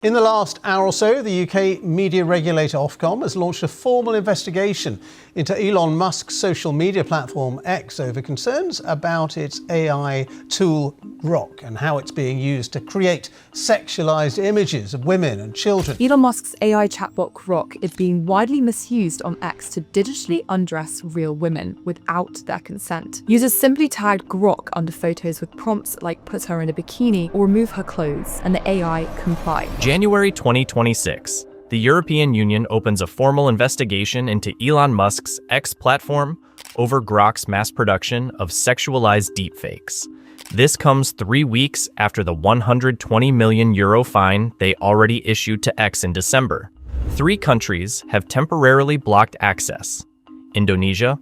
In the last hour or so, the UK media regulator Ofcom has launched a formal investigation into Elon Musk's social media platform X over concerns about its AI tool Grok and how it's being used to create sexualized images of women and children. Elon Musk's AI chatbot Grok is being widely misused on X to digitally undress real women without their consent. Users simply tagged Grok under photos with prompts like "put her in a bikini" or "remove her clothes," and the AI complied. January 2026, the European Union opens a formal investigation into Elon Musk's X platform over Grok's mass production of sexualized deepfakes. This comes 3 weeks after the €120 million fine they already issued to X in December. 3 countries have temporarily blocked access: Indonesia,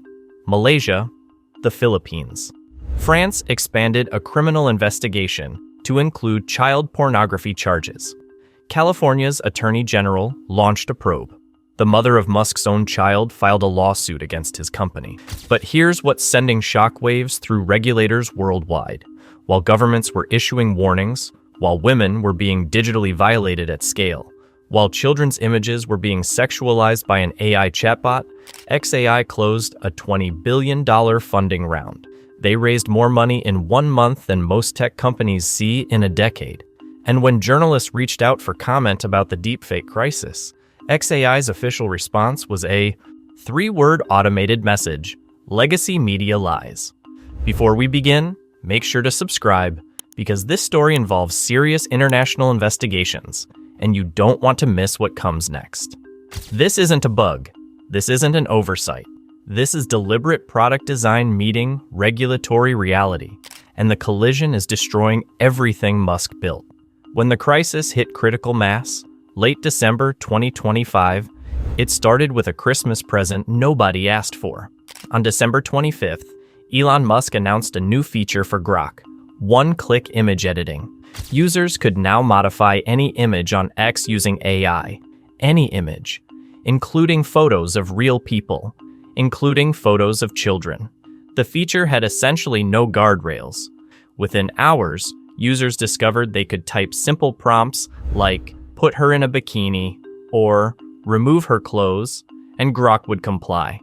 Malaysia, the Philippines. France expanded a criminal investigation to include child pornography charges. California's Attorney General launched a probe. The mother of Musk's own child filed a lawsuit against his company. But here's what's sending shockwaves through regulators worldwide. While governments were issuing warnings, while women were being digitally violated at scale, while children's images were being sexualized by an AI chatbot, XAI closed a $20 billion funding round. They raised more money in 1 month than most tech companies see in a decade. And when journalists reached out for comment about the deepfake crisis, XAI's official response was a 3-word automated message: legacy media lies. Before we begin, make sure to subscribe, because this story involves serious international investigations, and you don't want to miss what comes next. This isn't a bug. This isn't an oversight. This is deliberate product design meeting regulatory reality, and the collision is destroying everything Musk built. When the crisis hit critical mass, late December 2025, it started with a Christmas present nobody asked for. On December 25th, Elon Musk announced a new feature for Grok: one-click image editing. Users could now modify any image on X using AI. Any image, including photos of real people, including photos of children. The feature had essentially no guardrails. Within hours, users discovered they could type simple prompts like "put her in a bikini" or "remove her clothes," and Grok would comply.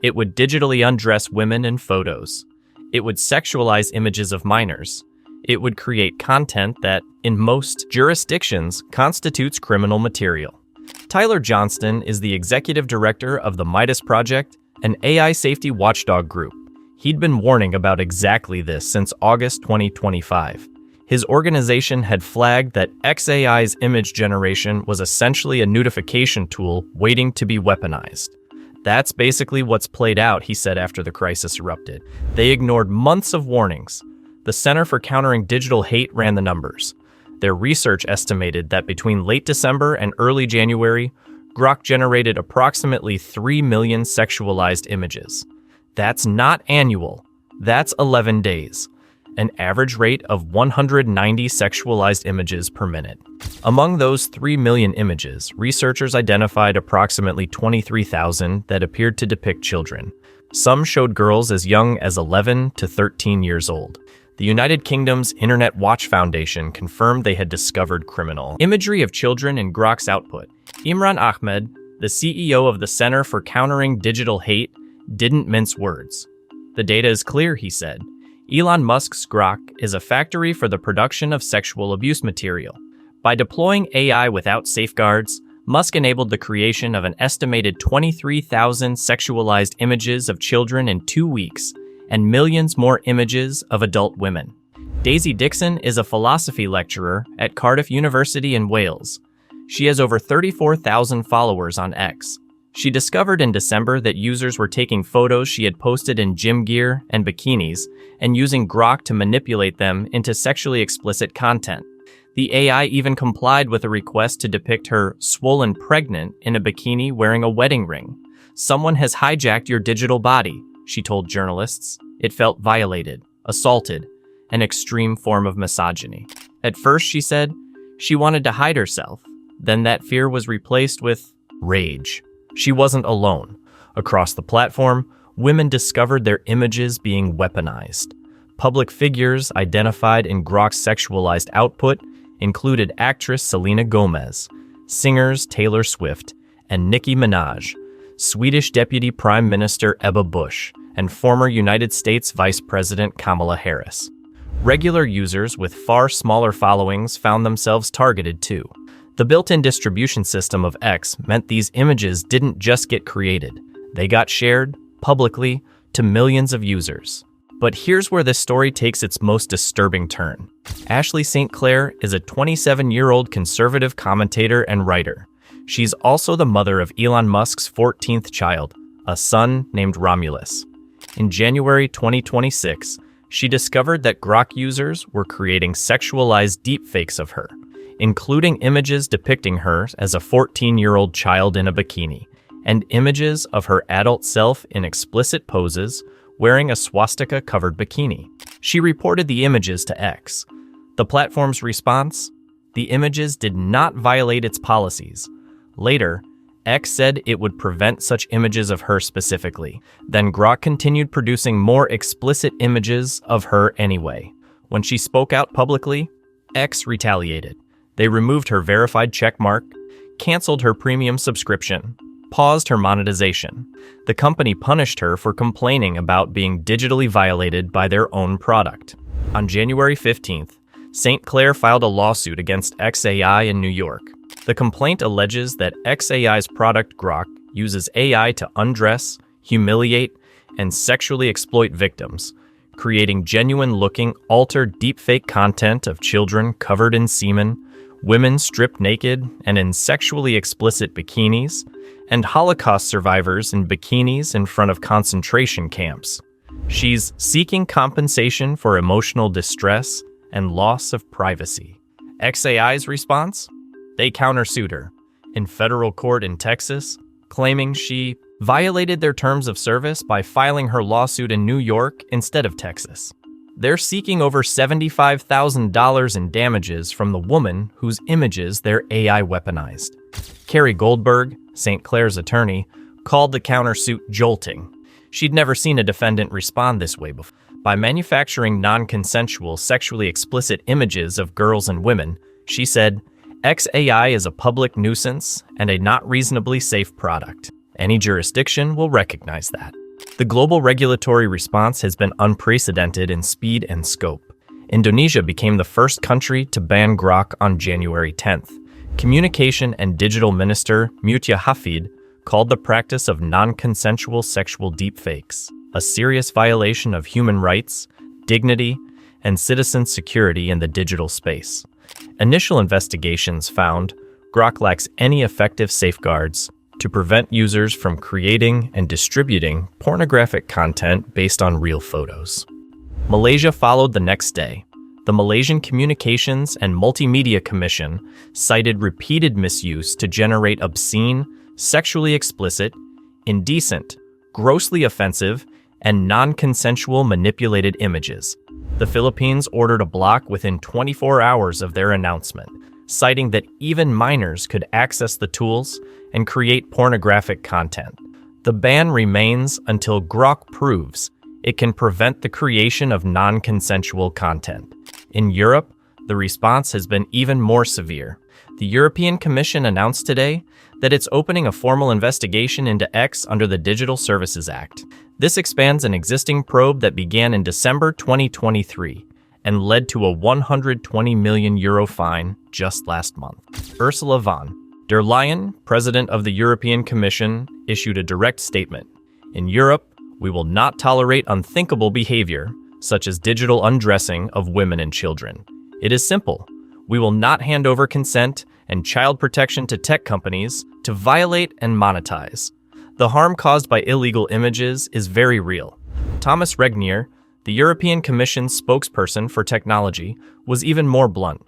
It would digitally undress women in photos. It would sexualize images of minors. It would create content that, in most jurisdictions, constitutes criminal material. Tyler Johnston is the executive director of the Midas Project, an AI safety watchdog group. He'd been warning about exactly this since August 2025. His organization had flagged that XAI's image generation was essentially a notification tool waiting to be weaponized. That's basically what's played out, he said after the crisis erupted. They ignored months of warnings. The Center for Countering Digital Hate ran the numbers. Their research estimated that between late December and early January, Grok generated approximately 3 million sexualized images. That's not annual. That's 11 days. An average rate of 190 sexualized images per minute. Among those 3 million images, researchers identified approximately 23,000 that appeared to depict children. Some showed girls as young as 11 to 13 years old. The United Kingdom's Internet Watch Foundation confirmed they had discovered criminal imagery of children in Grok's output. Imran Ahmed, the CEO of the Center for Countering Digital Hate, didn't mince words. "The data is clear," he said. Elon Musk's Grok is a factory for the production of sexual abuse material. By deploying AI without safeguards, Musk enabled the creation of an estimated 23,000 sexualized images of children in 2 weeks, and millions more images of adult women. Daisy Dixon is a philosophy lecturer at Cardiff University in Wales. She has over 34,000 followers on X. She discovered in December that users were taking photos she had posted in gym gear and bikinis and using Grok to manipulate them into sexually explicit content. The AI even complied with a request to depict her swollen pregnant in a bikini wearing a wedding ring. "Someone has hijacked your digital body," she told journalists. It felt violated, assaulted, an extreme form of misogyny. At first, she said, she wanted to hide herself. Then that fear was replaced with rage. She wasn't alone. Across the platform, women discovered their images being weaponized. Public figures identified in Grok's sexualized output included actress Selena Gomez, singers Taylor Swift, and Nicki Minaj, Swedish Deputy Prime Minister Ebba Busch, and former United States Vice President Kamala Harris. Regular users with far smaller followings found themselves targeted too. The built-in distribution system of X meant these images didn't just get created. They got shared, publicly, to millions of users. But here's where this story takes its most disturbing turn. Ashley St. Clair is a 27-year-old conservative commentator and writer. She's also the mother of Elon Musk's 14th child, a son named Romulus. In January 2026, she discovered that Grok users were creating sexualized deepfakes of her, including images depicting her as a 14-year-old child in a bikini, and images of her adult self in explicit poses, wearing a swastika-covered bikini. She reported the images to X. The platform's response? The images did not violate its policies. Later, X said it would prevent such images of her specifically. Then Grok continued producing more explicit images of her anyway. When she spoke out publicly, X retaliated. They removed her verified checkmark, canceled her premium subscription, paused her monetization. The company punished her for complaining about being digitally violated by their own product. On January 15th, St. Clair filed a lawsuit against XAI in New York. The complaint alleges that XAI's product Grok uses AI to undress, humiliate, and sexually exploit victims, creating genuine-looking, altered deepfake content of children covered in semen, women stripped naked and in sexually explicit bikinis, and Holocaust survivors in bikinis in front of concentration camps. She's seeking compensation for emotional distress and loss of privacy. XAI's response? They countersued her in federal court in Texas, claiming she violated their terms of service by filing her lawsuit in New York instead of Texas. They're seeking over $75,000 in damages from the woman whose images their AI weaponized. Carrie Goldberg, St. Clair's attorney, called the countersuit jolting. She'd never seen a defendant respond this way before. By manufacturing non-consensual, sexually explicit images of girls and women, she said, XAI is a public nuisance and a not reasonably safe product. Any jurisdiction will recognize that. The global regulatory response has been unprecedented in speed and scope. Indonesia became the first country to ban Grok on January 10th. Communication and Digital Minister Mutia Hafid called the practice of non-consensual sexual deepfakes a serious violation of human rights, dignity, and citizen security in the digital space. Initial investigations found Grok lacks any effective safeguards to prevent users from creating and distributing pornographic content based on real photos. Malaysia followed the next day. The Malaysian Communications and Multimedia Commission cited repeated misuse to generate obscene, sexually explicit, indecent, grossly offensive, and non-consensual manipulated images. The Philippines ordered a block within 24 hours of their announcement, citing that even minors could access the tools and create pornographic content. The ban remains until Grok proves it can prevent the creation of non-consensual content. In Europe, the response has been even more severe. The European Commission announced today that it's opening a formal investigation into X under the Digital Services Act. This expands an existing probe that began in December 2023 and led to a €120 million fine just last month. Ursula von der Leyen, president of the European Commission, issued a direct statement. In Europe, we will not tolerate unthinkable behavior, such as digital undressing of women and children. It is simple. We will not hand over consent and child protection to tech companies to violate and monetize. The harm caused by illegal images is very real. Thomas Regnier, the European Commission's spokesperson for technology, was even more blunt.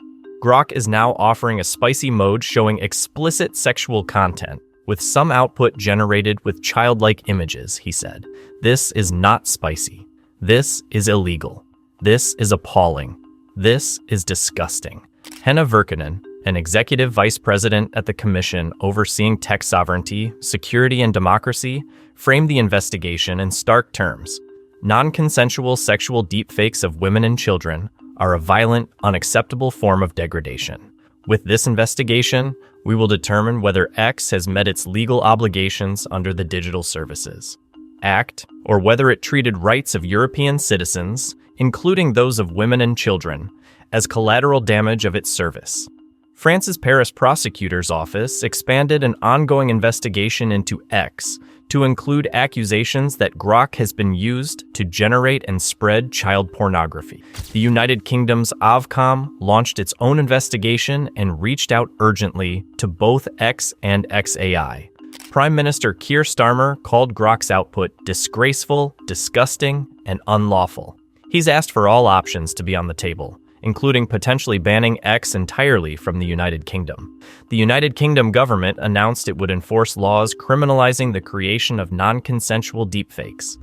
Grok is now offering a spicy mode showing explicit sexual content, with some output generated with childlike images, he said. This is not spicy. This is illegal. This is appalling. This is disgusting. Henna Virkkunen, an executive vice president at the Commission overseeing tech sovereignty, security, and democracy, framed the investigation in stark terms. Non-consensual sexual deepfakes of women and children are a violent, unacceptable form of degradation. With this investigation, we will determine whether X has met its legal obligations under the Digital Services Act, or whether it treated rights of European citizens, including those of women and children, as collateral damage of its service. France's Paris prosecutor's office expanded an ongoing investigation into X to include accusations that Grok has been used to generate and spread child pornography. The United Kingdom's Ofcom launched its own investigation and reached out urgently to both X and XAI. Prime Minister Keir Starmer called Grok's output disgraceful, disgusting, and unlawful. He's asked for all options to be on the table, including potentially banning X entirely from the United Kingdom. The United Kingdom government announced it would enforce laws criminalizing the creation of non-consensual deepfakes.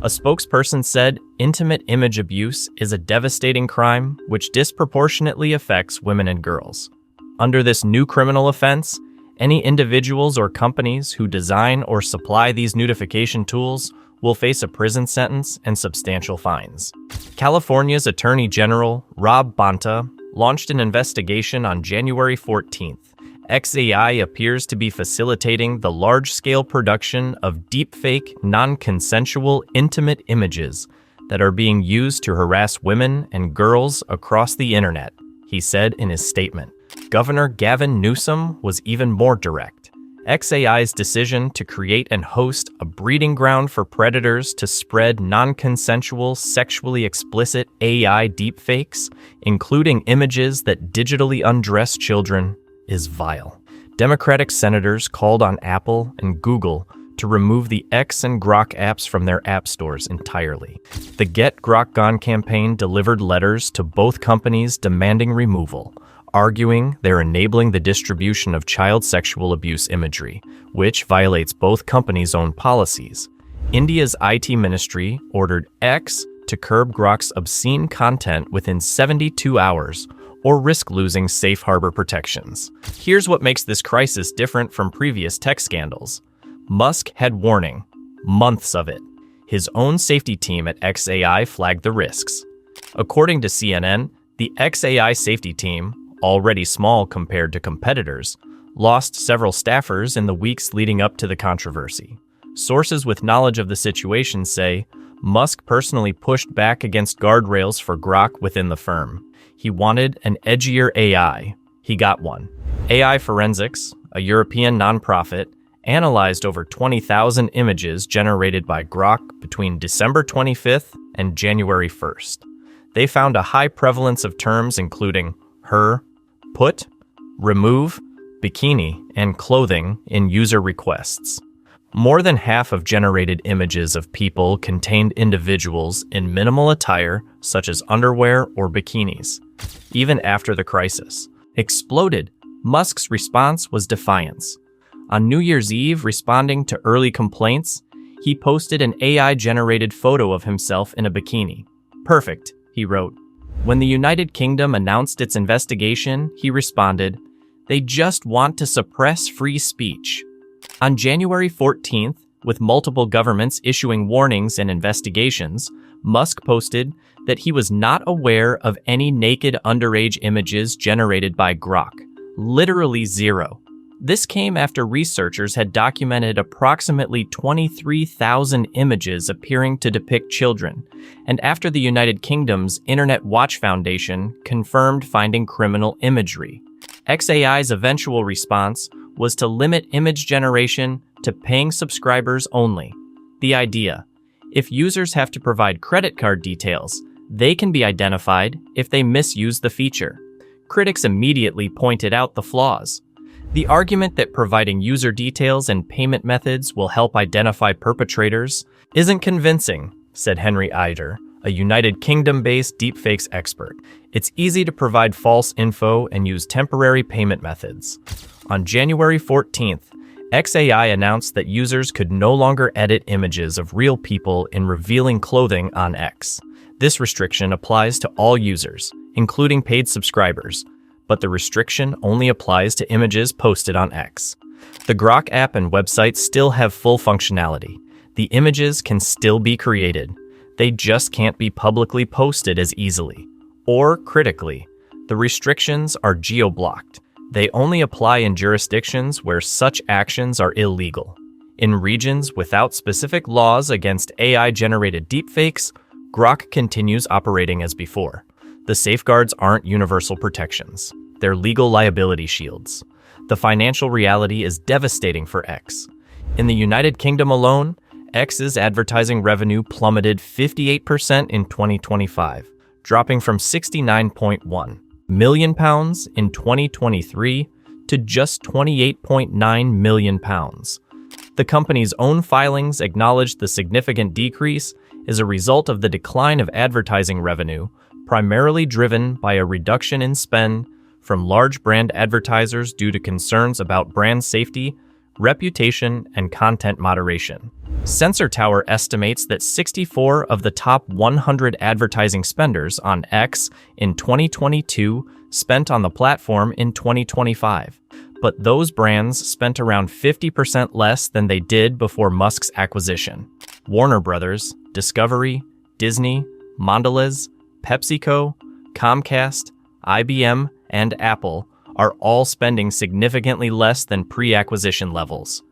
A spokesperson said, "Intimate image abuse is a devastating crime which disproportionately affects women and girls. Under this new criminal offense, any individuals or companies who design or supply these nudification tools will face a prison sentence and substantial fines." California's Attorney General, Rob Bonta, launched an investigation on January 14th. XAI appears to be facilitating the large-scale production of deepfake, non-consensual, intimate images that are being used to harass women and girls across the internet, he said in his statement. Governor Gavin Newsom was even more direct. XAI's decision to create and host a breeding ground for predators to spread non-consensual, sexually explicit AI deepfakes, including images that digitally undress children, is vile. Democratic senators called on Apple and Google to remove the X and Grok apps from their app stores entirely. The Get Grok Gone campaign delivered letters to both companies demanding removal, arguing they're enabling the distribution of child sexual abuse imagery, which violates both companies' own policies. India's IT ministry ordered X to curb Grok's obscene content within 72 hours, or risk losing safe harbor protections. Here's what makes this crisis different from previous tech scandals. Musk had warning, months of it. His own safety team at XAI flagged the risks. According to CNN, the XAI safety team, already small compared to competitors, lost several staffers in the weeks leading up to the controversy. Sources with knowledge of the situation say Musk personally pushed back against guardrails for Grok within the firm. He wanted an edgier AI. He got one. AI Forensics, a European nonprofit, analyzed over 20,000 images generated by Grok between December 25th and January 1st. They found a high prevalence of terms including her, put, remove, bikini, and clothing in user requests. More than half of generated images of people contained individuals in minimal attire, such as underwear or bikinis. Even after the crisis exploded, Musk's response was defiance. On New Year's Eve, responding to early complaints, he posted an AI-generated photo of himself in a bikini. "Perfect," he wrote. When the United Kingdom announced its investigation, he responded, "They just want to suppress free speech." On January 14th, with multiple governments issuing warnings and investigations, Musk posted that he was not aware of any naked underage images generated by Grok. Literally zero. This came after researchers had documented approximately 23,000 images appearing to depict children, and after the United Kingdom's Internet Watch Foundation confirmed finding criminal imagery. XAI's eventual response was to limit image generation to paying subscribers only. The idea: if users have to provide credit card details, they can be identified if they misuse the feature. Critics immediately pointed out the flaws. The argument that providing user details and payment methods will help identify perpetrators isn't convincing, said Henry Eider, a United Kingdom-based deepfakes expert. It's easy to provide false info and use temporary payment methods. On January 14th, XAI announced that users could no longer edit images of real people in revealing clothing on X. This restriction applies to all users, including paid subscribers, but the restriction only applies to images posted on X. The Grok app and website still have full functionality. The images can still be created. They just can't be publicly posted as easily. Or, critically, the restrictions are geo-blocked. They only apply in jurisdictions where such actions are illegal. In regions without specific laws against AI-generated deepfakes, Grok continues operating as before. The safeguards aren't universal protections. They're legal liability shields. The financial reality is devastating for X. In the United Kingdom alone, X's advertising revenue plummeted 58% in 2025, dropping from £69.1 million in 2023 to just £28.9 million. The company's own filings acknowledged the significant decrease is a result of the decline of advertising revenue, primarily driven by a reduction in spend from large brand advertisers due to concerns about brand safety, reputation, and content moderation. Sensor Tower estimates that 64 of the top 100 advertising spenders on X in 2022 spent on the platform in 2025. But those brands spent around 50% less than they did before Musk's acquisition. Warner Brothers, Discovery, Disney, Mondelez, PepsiCo, Comcast, IBM, and Apple are all spending significantly less than pre-acquisition levels.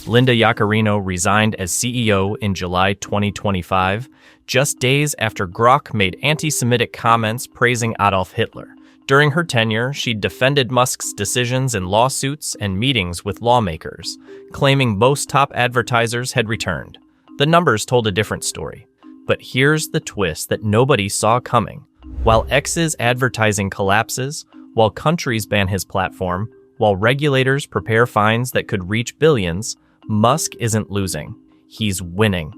Linda Yaccarino resigned as CEO in July 2025, just days after Grok made anti-Semitic comments praising Adolf Hitler. During her tenure, she defended Musk's decisions in lawsuits and meetings with lawmakers, claiming most top advertisers had returned. The numbers told a different story. But here's the twist that nobody saw coming. While X's advertising collapses, while countries ban his platform, while regulators prepare fines that could reach billions, Musk isn't losing. He's winning.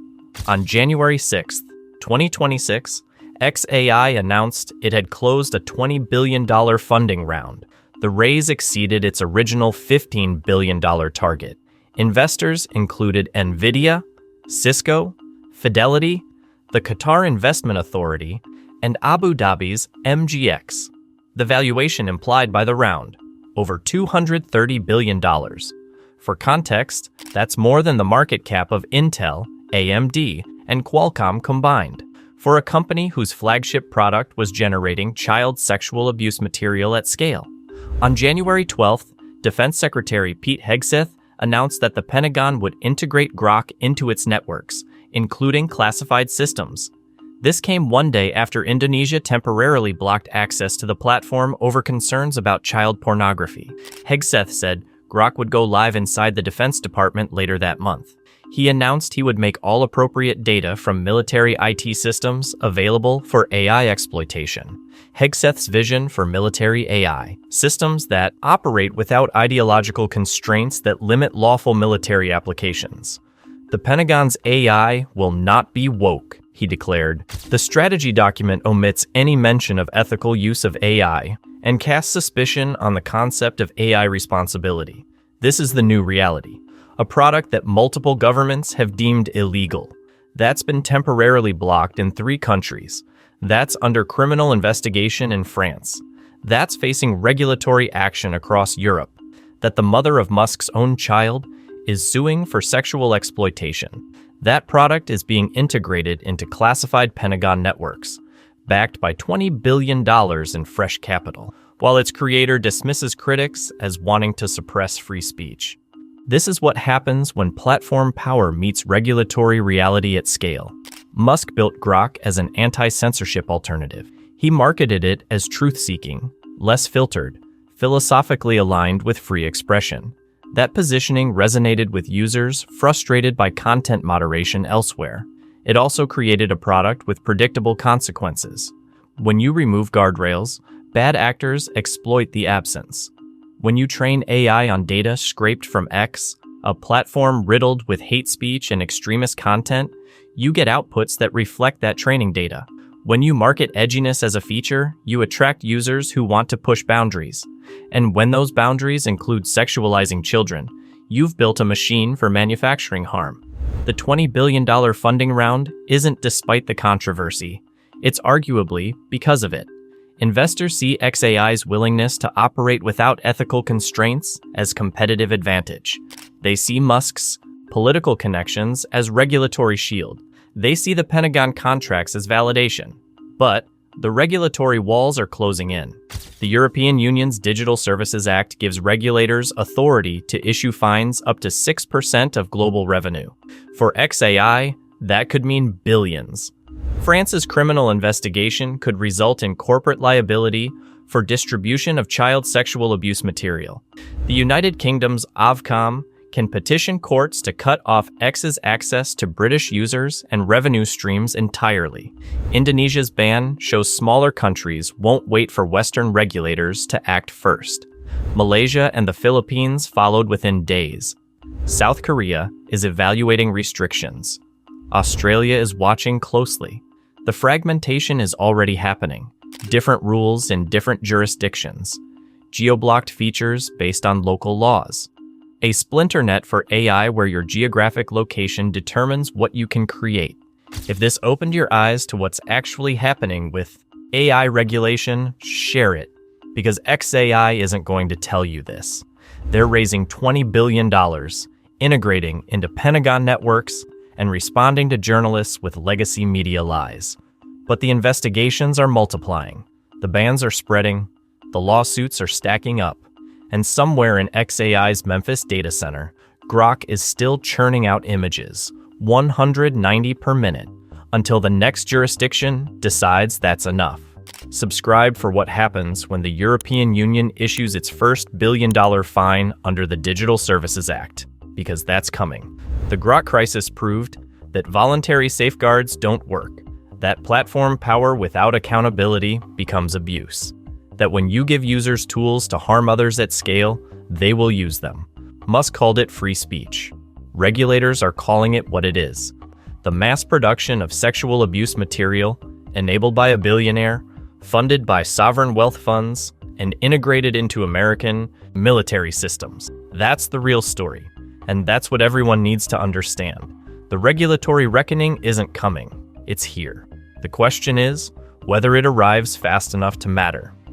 On January 6, 2026, xAI announced it had closed a $20 billion funding round. The raise exceeded its original $15 billion target. Investors included NVIDIA, Cisco, Fidelity, the Qatar Investment Authority, and Abu Dhabi's MGX. The valuation implied by the round, over $230 billion. For context, that's more than the market cap of Intel, AMD, and Qualcomm combined. For a company whose flagship product was generating child sexual abuse material at scale. On January 12th, Defense Secretary Pete Hegseth announced that the Pentagon would integrate Grok into its networks, including classified systems. This came one day after Indonesia temporarily blocked access to the platform over concerns about child pornography. Hegseth said Grok would go live inside the Defense Department later that month. He announced he would make all appropriate data from military IT systems available for AI exploitation. Hegseth's vision for military AI, systems that operate without ideological constraints that limit lawful military applications. The Pentagon's AI will not be woke, he declared. The strategy document omits any mention of ethical use of AI and casts suspicion on the concept of AI responsibility. This is the new reality. A product that multiple governments have deemed illegal. That's been temporarily blocked in 3 countries. That's under criminal investigation in France. That's facing regulatory action across Europe. That the mother of Musk's own child is suing for sexual exploitation. That product is being integrated into classified Pentagon networks, backed by $20 billion in fresh capital, while its creator dismisses critics as wanting to suppress free speech. This is what happens when platform power meets regulatory reality at scale. Musk built Grok as an anti-censorship alternative. He marketed it as truth-seeking, less filtered, philosophically aligned with free expression. That positioning resonated with users frustrated by content moderation elsewhere. It also created a product with predictable consequences. When you remove guardrails, bad actors exploit the absence. When you train AI on data scraped from X, a platform riddled with hate speech and extremist content, you get outputs that reflect that training data. When you market edginess as a feature, you attract users who want to push boundaries. And when those boundaries include sexualizing children, you've built a machine for manufacturing harm. The $20 billion funding round isn't despite the controversy. It's arguably because of it. Investors see xAI's willingness to operate without ethical constraints as competitive advantage. They see Musk's political connections as regulatory shield. They see the Pentagon contracts as validation. But, the regulatory walls are closing in. The European Union's Digital Services Act gives regulators authority to issue fines up to 6% of global revenue. For XAI, that could mean billions. France's criminal investigation could result in corporate liability for distribution of child sexual abuse material. The United Kingdom's Ofcom can petition courts to cut off X's access to British users and revenue streams entirely. Indonesia's ban shows smaller countries won't wait for Western regulators to act first. Malaysia and the Philippines followed within days. South Korea is evaluating restrictions. Australia is watching closely. The fragmentation is already happening. Different rules in different jurisdictions. Geo-blocked features based on local laws. A splinter net for AI where your geographic location determines what you can create. If this opened your eyes to what's actually happening with AI regulation, share it, because XAI isn't going to tell you this. They're raising $20 billion, integrating into Pentagon networks, and responding to journalists with legacy media lies. But the investigations are multiplying, the bans are spreading, the lawsuits are stacking up, and somewhere in XAI's Memphis data center, Grok is still churning out images, 190 per minute, until the next jurisdiction decides that's enough. Subscribe for what happens when the European Union issues its first billion-dollar fine under the Digital Services Act, because that's coming. The Grok crisis proved that voluntary safeguards don't work, that platform power without accountability becomes abuse, that when you give users tools to harm others at scale, they will use them. Musk called it free speech. Regulators are calling it what it is: the mass production of sexual abuse material, enabled by a billionaire, funded by sovereign wealth funds, and integrated into American military systems. That's the real story, and that's what everyone needs to understand. The regulatory reckoning isn't coming, it's here. The question is whether it arrives fast enough to matter.